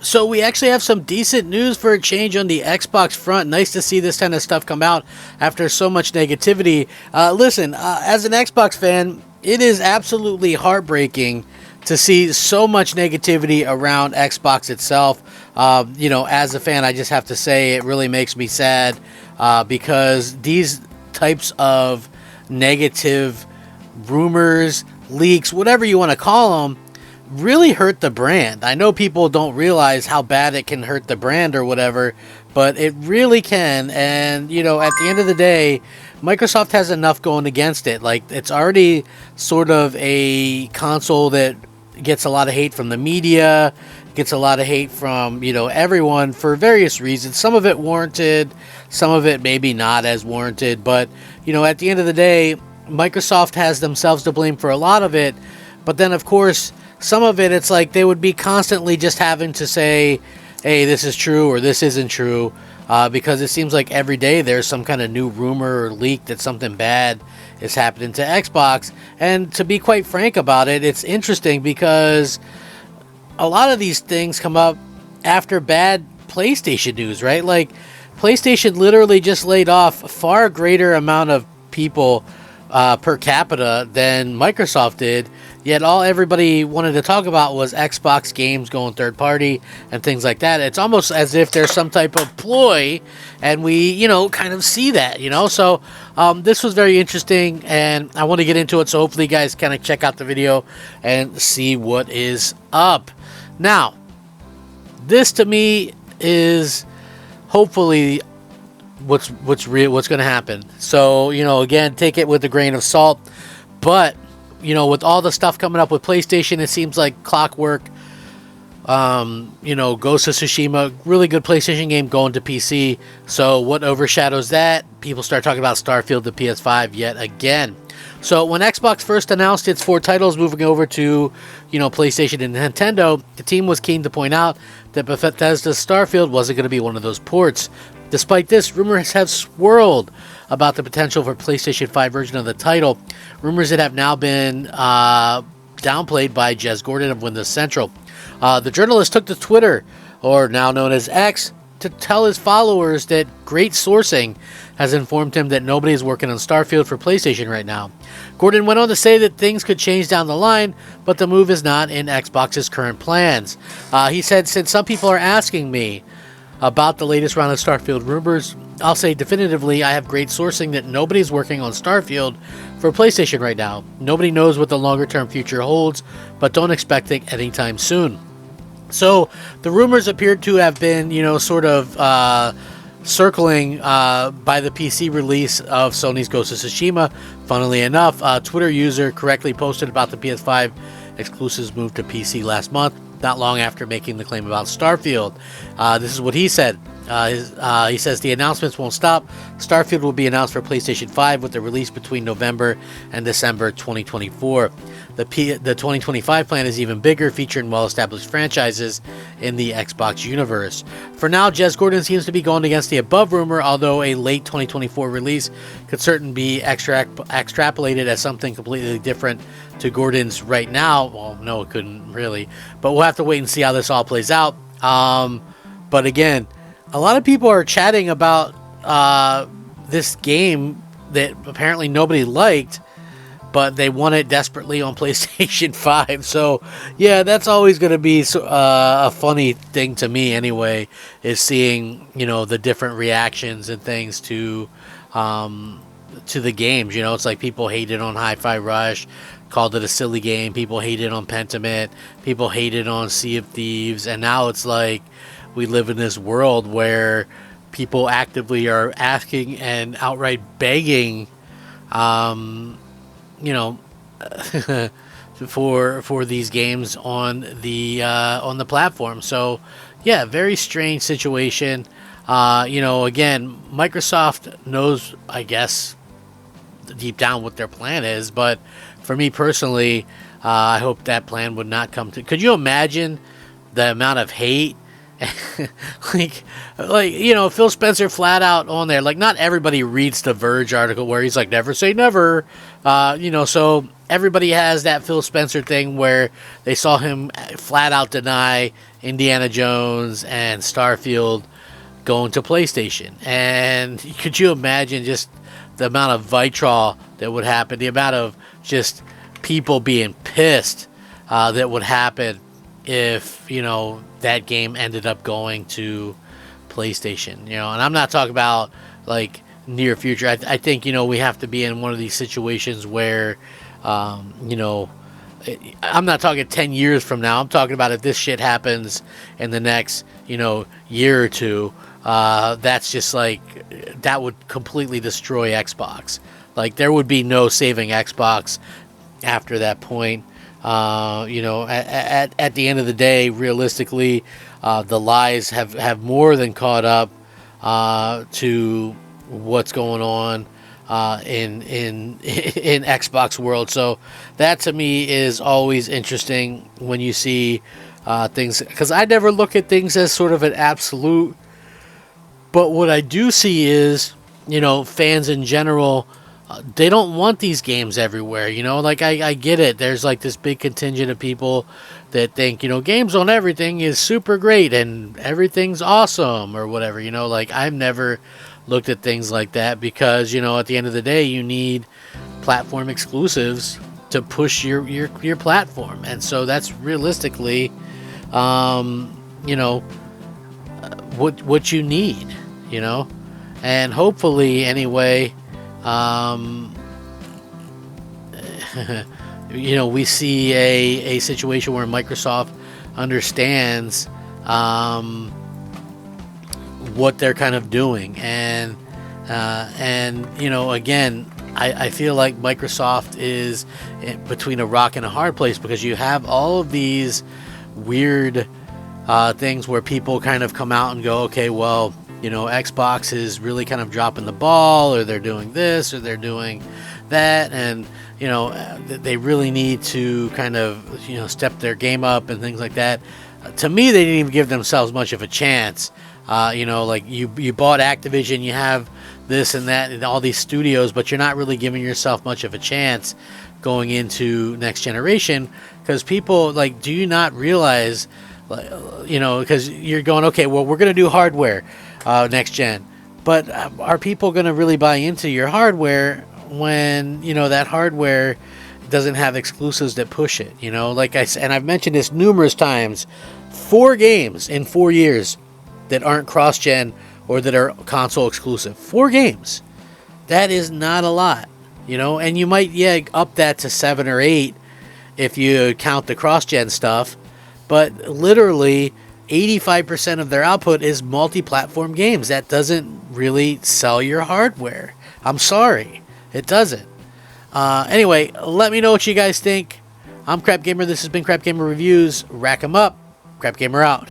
So we actually have some decent news for a change on the Xbox front. Nice to see this kind of stuff come out after so much negativity. Listen, as an Xbox fan, it is absolutely heartbreaking to see so much negativity around Xbox itself. As a fan, I just have to say it really makes me sad because these types of negative rumors, leaks, whatever you want to call them, really hurt the brand. I know people don't realize how bad it can hurt the brand or whatever, but it really can. And, at the end of the day, Microsoft has enough going against it. Like, it's already sort of a console that gets a lot of hate from the media, gets a lot of hate from, everyone for various reasons. Some of it warranted, some of it maybe not as warranted. But, at the end of the day, Microsoft has themselves to blame for a lot of it. But then, of course, some of it, it's like they would be constantly just having to say, hey, this is true or this isn't true, because it seems like every day there's some kind of new rumor or leak that something bad is happening to Xbox. And to be quite frank about it, it's interesting because a lot of these things come up after bad PlayStation news, right? Like, PlayStation literally just laid off a far greater amount of people per capita than Microsoft did, yet all everybody wanted to talk about was Xbox games going third party and things like that. It's almost as if there's some type of ploy, and we, kind of see that, So this was very interesting, and I want to get into it, so hopefully you guys kind of check out the video and see what is up. Now, this to me is hopefully what's going to happen. So, again, take it with a grain of salt. But, with all the stuff coming up with PlayStation, it seems like clockwork. Ghost of Tsushima, really good PlayStation game going to PC. So what overshadows that? People start talking about Starfield to PS5 yet again. So when Xbox first announced its 4 titles moving over to, PlayStation and Nintendo, the team was keen to point out that Bethesda's Starfield wasn't going to be one of those ports. Despite this, rumors have swirled about the potential for PlayStation 5 version of the title. Rumors that have now been downplayed by Jez Gordon of Windows Central. The journalist took to Twitter, or now known as X, to tell his followers that great sourcing has informed him that nobody is working on Starfield for PlayStation right now. Gordon went on to say that things could change down the line, but the move is not in Xbox's current plans. He said, since some people are asking me about the latest round of Starfield rumors, I'll say definitively I have great sourcing that nobody's working on Starfield for PlayStation right now. Nobody knows what the longer term future holds, but don't expect it anytime soon. So the rumors appeared to have been, sort of circling by the PC release of Sony's Ghost of Tsushima. Funnily enough, a Twitter user correctly posted about the PS5 exclusives move to PC last month, not long after making the claim about Starfield. This is what he said. He says the announcements won't stop. Starfield will be announced for PlayStation 5 with the release between November and December 2024. The 2025 plan is even bigger, featuring well-established franchises in the Xbox universe. For now, Jez Gordon seems to be going against the above rumor, although a late 2024 release could certainly be extrapolated as something completely different to Gordon's right now. Well, no, it couldn't really, but we'll have to wait and see how this all plays out. But again, a lot of people are chatting about this game that apparently nobody liked, but they want it desperately on PlayStation 5. So, yeah, that's always going to be a funny thing to me anyway, is seeing, the different reactions and things to the games. It's like people hated on Hi-Fi Rush, called it a silly game. People hated on Pentiment. People hated on Sea of Thieves. And now it's like we live in this world where people actively are asking and outright begging for these games on the platform. So yeah, very strange situation. Again, Microsoft knows, I guess, deep down what their plan is, but for me personally, I hope that plan would not come to. Could you imagine the amount of hate like, you know, Phil Spencer flat out on there. Like, not everybody reads the Verge article where he's like, never say never. You know, so everybody has that Phil Spencer thing where they saw him flat out deny Indiana Jones and Starfield going to PlayStation. And could you imagine just the amount of vitriol that would happen, the amount of just people being pissed that would happen if, you know, that game ended up going to PlayStation, you know. And I'm not talking about like near future. I think, you know, we have to be in one of these situations where, you know, I'm not talking 10 years from now. I'm talking about if this shit happens in the next, you know, year or two. That's just like, that would completely destroy Xbox. Like, there would be no saving Xbox after that point. You know, at the end of the day, realistically, the lies have more than caught up to what's going on in Xbox world. So that to me is always interesting when you see things, because I never look at things as sort of an absolute. But what I do see is, you know, fans in general, they don't want these games everywhere, you know. Like, I get it. There's like this big contingent of people that think, you know, games on everything is super great and everything's awesome or whatever, you know. Like, I've never looked at things like that because, you know, at the end of the day, you need platform exclusives to push your platform. And so that's realistically, you know, what you need, you know. And hopefully, anyway, you know, we see a situation where Microsoft understands what they're kind of doing, and you know, again, I feel like Microsoft is between a rock and a hard place, because you have all of these weird things where people kind of come out and go, okay, well, you know, Xbox is really kind of dropping the ball, or they're doing this, or they're doing that, and, you know, they really need to kind of, you know, step their game up and things like that. To me, they didn't even give themselves much of a chance. You know, like, you bought Activision, you have this and that and all these studios, but you're not really giving yourself much of a chance going into next generation, because people, like, do you not realize, like, you know, because you're going, okay, well, we're going to do hardware next gen, but are people going to really buy into your hardware when, you know, that hardware doesn't have exclusives that push it, you know? Like I said, and I've mentioned this numerous times, 4 games in 4 years that aren't cross-gen or that are console exclusive. 4 games. That is not a lot, you know? And you might, yeah, up that to 7 or 8 if you count the cross-gen stuff, but literally 85% of their output is multi-platform games. That doesn't really sell your hardware. I'm sorry. It doesn't. Anyway, let me know what you guys think. I'm Crap Gamer. This has been Crap Gamer Reviews. Rack 'em up. Crap Gamer out.